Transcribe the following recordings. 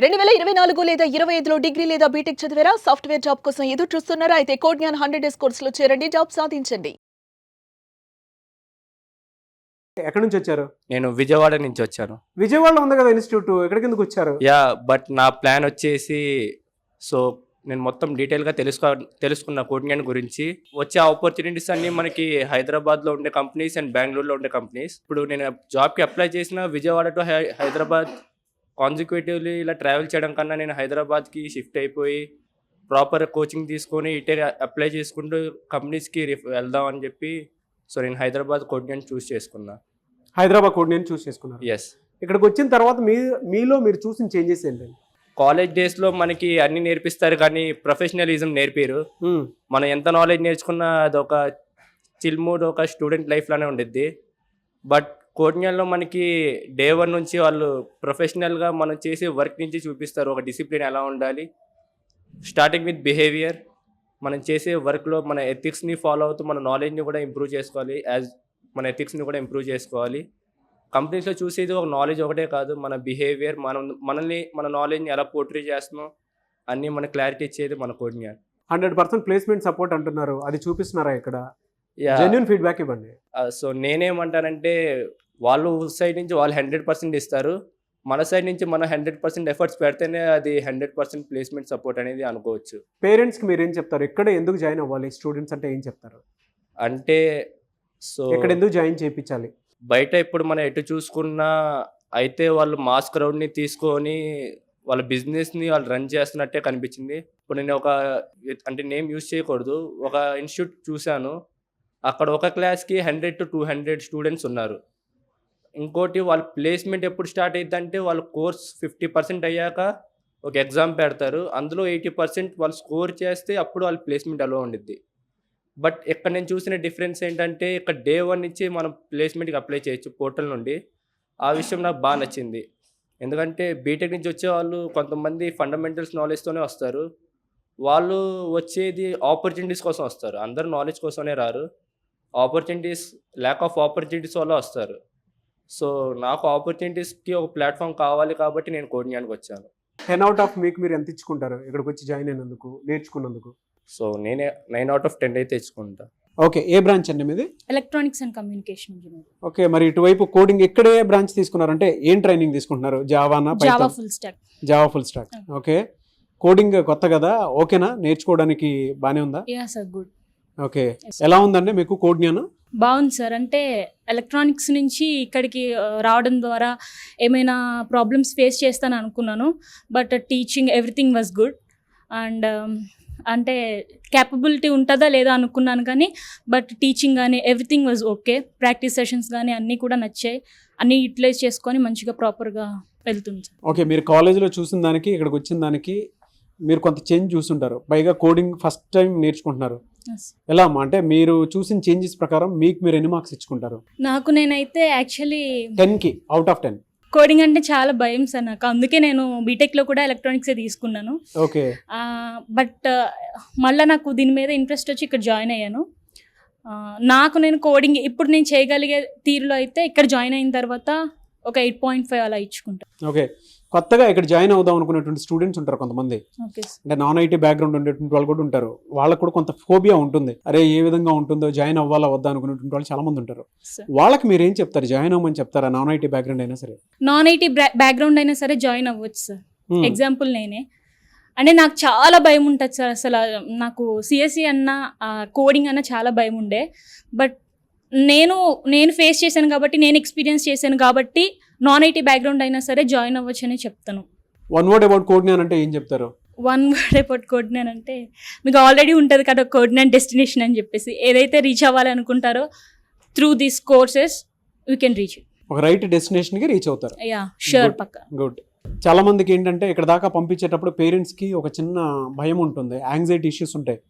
2024 లేదా 25లో డిగ్రీ లేదా బీటెక్ చదివారా? సాఫ్ట్‌వేర్ జాబ్ కోసం ఎదురు చూస్తున్నారా? అయితే కోడ్ జ్ఞాన్ 100 డేస్ కోర్సులో చేరండి, జాబ్ సాధించండి. ఎక్కడి నుంచి వచ్చారు? నేను విజయవాడ నుంచి వచ్చాను. విజయవాడలో ఉంది కదా ఇన్స్టిట్యూట్, ఎక్కడికి ఎందుకు వచ్చారు? బట్ నా ప్లాన్ వచ్చేసి సో నేను మొత్తం డీటెయిల్గా తెలుసుకున్న కోడ్ జ్ఞాన్ గురించి. వచ్చే ఆపర్చునిటీస్ అన్నీ మనకి హైదరాబాద్లో ఉండే కంపెనీస్ అండ్ బెంగళూరులో ఉండే కంపెనీస్. ఇప్పుడు నేను జాబ్కి అప్లై చేసిన విజయవాడ టు హైదరాబాద్ కాన్సిక్యూటివ్లీ ఇలా ట్రావెల్ చేయడం కన్నా నేను హైదరాబాద్కి షిఫ్ట్ అయిపోయి ప్రాపర్ కోచింగ్ తీసుకొని ఇటే అప్లై చేసుకుంటూ కంపెనీస్కి వెళ్దాం అని చెప్పి సో నేను హైదరాబాద్ కోడ్ జ్ఞాన్ చూస్ చేసుకున్నా. హైదరాబాద్ కోడ్ నేను చూస్ చేసుకున్నాను. ఎస్. ఇక్కడికి వచ్చిన తర్వాత మీలో మీరు చూసిన చేంజెస్ ఏంటండి? కాలేజ్ డేస్లో మనకి అన్ని నేర్పిస్తారు కానీ ప్రొఫెషనలిజం నేర్పారు. మనం ఎంత నాలెడ్జ్ నేర్చుకున్నా అది ఒక చిల్ మూడ్, ఒక స్టూడెంట్ లైఫ్లోనే ఉండిద్ది. బట్ కోడ్ జ్ఞాన్లో మనకి డే 1 నుంచి వాళ్ళు ప్రొఫెషనల్గా మనం చేసే వర్క్ నుంచి చూపిస్తారు ఒక డిసిప్లిన్ ఎలా ఉండాలి. స్టార్టింగ్ విత్ బిహేవియర్, మనం చేసే వర్క్లో మన ఎథిక్స్ని ఫాలో అవుతూ మన నాలెడ్జ్ని కూడా ఇంప్రూవ్ చేసుకోవాలి, మన ఎథిక్స్ని కూడా ఇంప్రూవ్ చేసుకోవాలి. కంపెనీస్లో చూసేది ఒక నాలెడ్జ్ ఒకటే కాదు, మన బిహేవియర్, మన నాలెడ్జ్ని ఎలా పోర్ట్రే చేస్తున్నాం అన్నీ మన క్లారిటీ ఇచ్చేది మన కోడ్ జ్ఞాన్. 100% ప్లేస్మెంట్ సపోర్ట్ అంటున్నారు, అది చూపిస్తున్నారా ఇక్కడ? జెన్యూన్ ఫీడ్బ్యాక్ ఇవ్వండి. సో నేనేమంటానంటే వాళ్ళు సైడ్ నుంచి వాళ్ళు 100% ఇస్తారు, మన సైడ్ నుంచి మనం 100% ఎఫర్ట్స్ పెడితేనే అది 100% ప్లేస్మెంట్ సపోర్ట్ అనేది అనుకోవచ్చు. పేరెంట్స్కి మీరు ఏం చెప్తారు? ఇక్కడ ఎందుకు జాయిన్ అవ్వాలి స్టూడెంట్స్ అంటే ఏం చెప్తారు? అంటే సో ఇక్కడ ఎందుకు జాయిన్ చేయించాలి? బయట ఇప్పుడు మనం ఎటు చూసుకున్నా అయితే వాళ్ళు మాస్ క్రౌడ్ని తీసుకొని వాళ్ళ బిజినెస్ని వాళ్ళు రన్ చేస్తున్నట్టే కనిపించింది. ఇప్పుడు నేను అంటే నేమ్ యూజ్ చేయకూడదు, ఒక ఇన్స్టిట్యూట్ చూశాను, అక్కడ ఒక క్లాస్కి 100 to 200 స్టూడెంట్స్ ఉన్నారు. ఇంకోటి వాళ్ళ ప్లేస్మెంట్ ఎప్పుడు స్టార్ట్ అవుతుందంటే వాళ్ళ కోర్స్ 50% అయ్యాక ఒక ఎగ్జామ్ పెడతారు, అందులో 80% వాళ్ళు స్కోర్ చేస్తే అప్పుడు వాళ్ళ ప్లేస్మెంట్ అలా ఉండిద్ది. బట్ ఇక్కడ నేను చూసిన డిఫరెన్స్ ఏంటంటే ఇక్కడ డే 1 నుంచి మనం ప్లేస్మెంట్కి అప్లై చేయొచ్చు పోర్టల్ నుండి. ఆ విషయం నాకు బాగా నచ్చింది. ఎందుకంటే బీటెక్ నుంచి వచ్చే వాళ్ళు కొంతమంది ఫండమెంటల్స్ నాలెడ్జ్తోనే వస్తారు, వాళ్ళు వచ్చేది ఆపర్చునిటీస్ కోసం వస్తారు, అందరూ నాలెడ్జ్ కోసమే రారు, ల్యాక్ ఆఫ్ ఆపర్చునిటీస్ వల్ల వస్తారు. సో నాకు ఆపర్చునిటీస్కి ఒక ప్లాట్ఫామ్ కావాలి కాబట్టి నేను కోడ్ జ్ఞాన్కి వచ్చాను. 10 out of మీకు మీరు ఎంత ఇచ్చుకుంటారు ఇక్కడికి వచ్చి జాయిన్ అయినందుకు, నేర్చుకున్నందుకు? సో నేనే 9 out of 10 అయితే ఇచ్చుకుంటా. ఓకే, ఏ బ్రాంచ్ అండి మీది? Electronics and communication engineering. Okay, మరి ఇటువైపు కోడింగ్ ఎక్కడే బ్రాంచ్ తీసుకున్నారంటే ఏం ట్రైనింగ్ తీసుకుంటున్నారు? జావానా? Java full stack. Java full stack. Okay, coding కొత్త కదా, ఓకేనా? నేర్చుకోవడానికి బానే ఉందా? Yeah sir, good. ఓకే, ఎలా ఉందండి మీకు కోడ్ జ్ఞానం? బాగుంది సార్. అంటే ఎలక్ట్రానిక్స్ నుంచి ఇక్కడికి రావడం ద్వారా ఏమైనా ప్రాబ్లమ్స్ ఫేస్ చేస్తాను అనుకున్నాను, but teaching everything was good. And అంటే క్యాపబిలిటీ ఉంటుందా లేదా అనుకున్నాను కానీ బట్ టీచింగ్ కానీ everything was okay. Practice sessions కానీ అన్నీ కూడా నచ్చాయి, అన్నీ యూటిలైజ్ చేసుకొని మంచిగా ప్రాపర్గా వెళ్తుంది సార్. ఓకే, మీరు కాలేజీలో చూసిన దానికి ఇక్కడికి వచ్చిన దానికి మీరు కొంత చేంజ్ చూస్తుంటారు, పైగా కోడింగ్ ఫస్ట్ టైం నేర్చుకుంటున్నారు. ఎలా అమ్మా, అంటే మీరు చూసిన చేంజెస్ ప్రకారం మీకు మీరు ఎన్ని మార్క్స్ ఇచ్చుకుంటారు? నేనైతే యాక్చువల్లీ 10కి out of 10 కోడింగ్ అంటే చాలా భయం సార్ నాకు, అందుకే నేను బీటెక్లో కూడా ఎలక్ట్రానిక్సే తీసుకున్నాను. ఓకే, బట్ మళ్ళీ నాకు దీని మీద ఇంట్రెస్ట్ వచ్చి ఇక్కడ జాయిన్ అయ్యాను. నేను కోడింగ్ ఇప్పుడు నేను చేయగలిగే తీరులో అయితే ఇక్కడ జాయిన్ అయిన తర్వాత ఒక 8.5 అలా ఇచ్చుకుంటాను. ఓకే, కొత్తగా ఇక్కడ జాయిన్ అవుదాం అనుకునేటువంటి స్టూడెంట్స్ ఉంటారు కొంతమంది, అంటే నాన్ ఐటీ బ్యాక్గ్రౌండ్ ఉండేటువంటి వాళ్ళు కూడా ఉంటారు, వాళ్ళకు కూడా కొంత ఫోబియా ఉంటుంది, అరే ఏ విధంగా ఉంటుందో, జాయిన్ అవ్వాలా వద్దా అనుకునేటువంటి వాళ్ళు చాలా మంది ఉంటారు. వాళ్ళకి మీరు ఏం చెప్తారు? జాయిన్ అవ్వమని చెప్తారా? నాన్ ఐటీ బ్యాక్గ్రౌండ్ అయినా సరే, నాన్ ఐటీ బ్యాక్గ్రౌండ్ అయినా సరే జాయిన్ అవ్వచ్చు సార్. ఎగ్జాంపుల్ నేనే, అంటే నాకు చాలా భయం ఉంటుంది సార్. అసలు నాకు సిఎస్సి అన్న కోడింగ్ అన్న చాలా భయం ఉండే, బట్ నేను ఫేస్ చేశాను కాబట్టి, నేను ఎక్స్పీరియన్స్ చేశాను కాబట్టి నాన్ ఐటీ బ్యాక్గ్రౌండ్ అయినా సరే జాయిన్ అవ్వచ్చు అని చెప్తాను. One word about code Gyan అంటే ఏం చెప్తారు? One word about code Gyan అంటే మీకు ఆల్రెడీ ఉంటుంది కదా కోడ్ జ్ఞాన్ డెస్టినేషన్ అని చెప్పేసి, ఏదైతే రీచ్ అవ్వాలనుకుంటారో through these courses you can reach it. ఒక రైట్ డెస్టినేషన్కి రీచ్ అవుతారు. యా షూర్, పక్కా. గుడ్. చాలా మందికి ఏంటంటే ఇక్కడ దాకా పంపించేటప్పుడు పేరెంట్స్కి ఒక చిన్న భయం ఉంటుంది, యాంగ్జైటీ ఇష్యూస్ ఉంటాయి,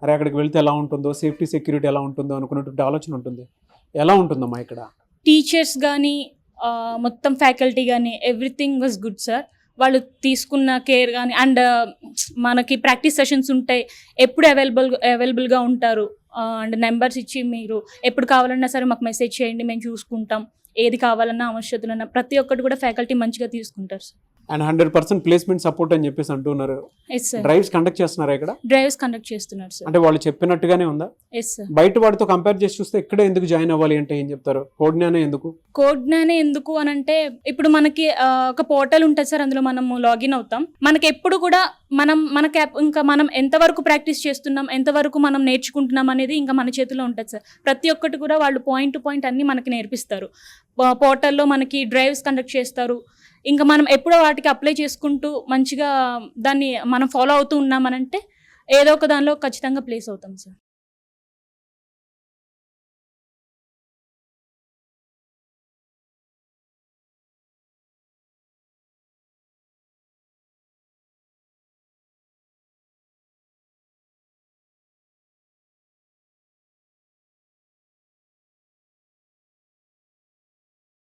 అరే అక్కడికి వెళ్తే ఎలా ఉంటుందో, సేఫ్టీ సెక్యూరిటీ ఎలా ఉంటుందో అనుకున్నటువంటి ఆలోచన ఉంటుంది. ఎలా ఉంటుందమ్మా ఇక్కడ? టీచర్స్ కానీ మొత్తం ఫ్యాకల్టీ కానీ ఎవ్రీథింగ్ వాజ్ గుడ్ సార్. వాళ్ళు తీసుకున్న కేర్ కానీ, అండ్ మనకి ప్రాక్టీస్ సెషన్స్ ఉంటాయి, ఎప్పుడు అవైలబుల్గా ఉంటారు, అండ్ నెంబర్స్ ఇచ్చి మీరు ఎప్పుడు కావాలన్నా సరే మాకు మెసేజ్ చేయండి, మేము చూసుకుంటాం, ఏది కావాలన్నా అవసరతులన్నా ప్రతి ఒక్కటి కూడా ఫ్యాకల్టీ మంచిగా తీసుకుంటారు సార్. అండ్ 100% ప్లేస్మెంట్ సపోర్ట్ అని చెప్పేసి అంటున్నారు. Yes sir. డ్రైవ్స్ కండక్ట్ చేస్తున్నారా ఇక్కడ? డ్రైవ్స్ కండక్ట్ చేస్తున్నారు సార్. అంటే వాళ్ళు చెప్పినట్టుగానే ఉందా? Yes sir. బయట వాడితో కంపేర్ చేసి చూస్తే ఇక్కడే ఎందుకు జాయిన్ అవ్వాలి అంటే ఏం చెప్తారు? కోడ్నానే ఎందుకు? కోడ్నానే ఎందుకు అని అంటే ఇప్పుడు మనకి ఒక పోర్టల్ ఉంటుంది సార్, అందులో మనము లాగిన్ అవుతాం. మనకి ఎప్పుడు కూడా ఇంకా మనం ఎంతవరకు ప్రాక్టీస్ చేస్తున్నాం, ఎంతవరకు మనం నేర్చుకుంటున్నాం అనేది ఇంకా మన చేతిలో ఉంటుంది సార్. ప్రతి ఒక్కటి కూడా వాళ్ళు పాయింట్ టు పాయింట్ అన్ని మనకి నేర్పిస్తారు. పోర్టల్లో మనకి డ్రైవ్స్ కండక్ట్ చేస్తారు. ఇంకా మనం ఎప్పుడో వాటికి అప్లై చేసుకుంటూ మంచిగా దాన్ని మనం ఫాలో అవుతూ ఉన్నామనంటే ఏదో ఒక దానిలో ఖచ్చితంగా ప్లేస్ అవుతాం సార్.